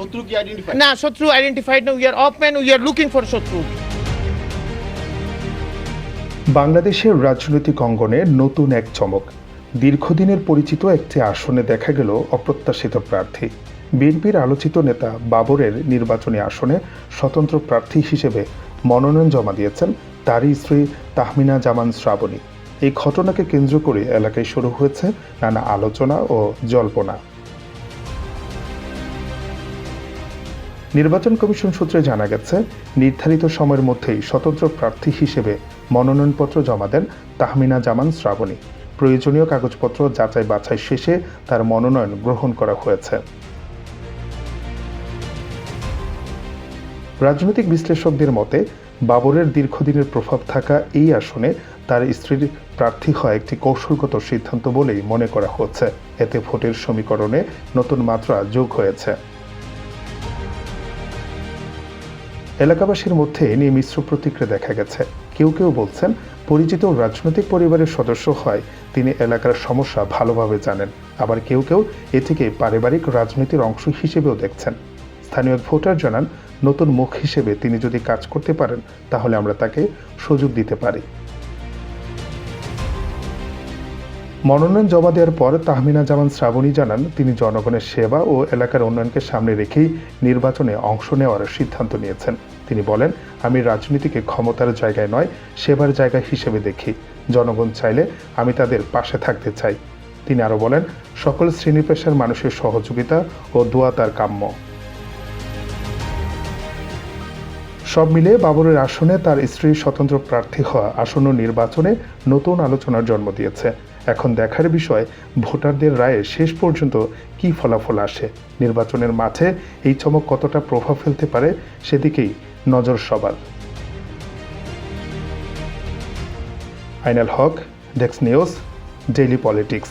শত্রু কি আইডেন্টিফাই? না, শত্রু আইডেন্টিফাইড না, we are of man, we are looking for শত্রু। বাংলাদেশের রাজনৈতিক অঙ্গনে নতুন এক চমক। দীর্ঘদিনের পরিচিত একটি আসনে দেখা গেল অপ্রত্যাশিত প্রার্থী। বিএনপির আলোচিত নেতা বাবরের নির্বাচনী আসনে স্বতন্ত্র প্রার্থী হিসেবে মনোনয়ন জমা দিয়েছেন তারই স্ত্রী তাহমিনা জামান শ্রাবণী। এই ঘটনাকে কেন্দ্র করে এলাকায় শুরু হয়েছে নানা আলোচনা ও জল্পনা। নির্বাচন কমিশন সূত্রে জানা গেছে, নির্ধারিত সময়ের মধ্যেই স্বতন্ত্র প্রার্থী হিসেবে মনোনয়নপত্র জমা দেন তাহমিনা জামান শ্রাবণী। প্রয়োজনীয় কাগজপত্র যাচাই বাছাই শেষে তার মনোনয়ন গ্রহণ করা হয়েছে। রাজনৈতিক বিশ্লেষকদের মতে, বাবরের দীর্ঘদিনের প্রভাব থাকা এই আসনে তার স্ত্রীর প্রার্থী হয় একটি কৌশলগত সিদ্ধান্ত বলেই মনে করা হচ্ছে। এতে ভোটের সমীকরণে নতুন মাত্রা যোগ হয়েছে। এলাকাবাসীর মধ্যে এ নিয়ে মিশ্র প্রতিক্রিয়া দেখা গেছে। কেউ কেউ বলছেন, পরিচিত রাজনৈতিক পরিবারের সদস্য হয় তিনি এলাকার সমস্যা ভালোভাবে জানেন। আবার কেউ কেউ এটিকে পারিবারিক রাজনীতির অংশ হিসেবেও দেখছেন। স্থানীয় ভোটার জানান, নতুন মুখ হিসেবে তিনি যদি কাজ করতে পারেন তাহলে আমরা তাকে সুযোগ দিতে পারি। মনোনয়ন জমা দেওয়ার পর তাহমিনা জামান শ্রাবণী জানান, তিনি জনগণের সেবা ও এলাকার উন্নয়নকে সামনে রেখেই নির্বাচনে অংশ নেওয়ার সিদ্ধান্ত নিয়েছেন। তিনি বলেন, আমি রাজনীতিকে ক্ষমতার জায়গায় নয়, সেবার জায়গা হিসেবে দেখি। জনগণ চাইলে আমি তাদের পাশে থাকতে চাই। তিনি আরও বলেন, সকল শ্রেণী পেশার মানুষের সহযোগিতা ও দোয়া তার কাম্য। সব মিলে বাবরের আসনে তার স্ত্রীর স্বতন্ত্র প্রার্থী হওয়া আসন্ন নির্বাচনে নতুন আলোচনার জন্ম দিয়েছে। এখন দেখার বিষয়, ভোটারদের রায়ে শেষ পর্যন্ত কী ফলাফল আসে। নির্বাচনের মাঠে এই চমক কতটা প্রভাব ফেলতে পারে সেদিকেই নজর সবার। আইনাল হক, ডেস্ক নিউজ, ডেইলি পলিটিক্স।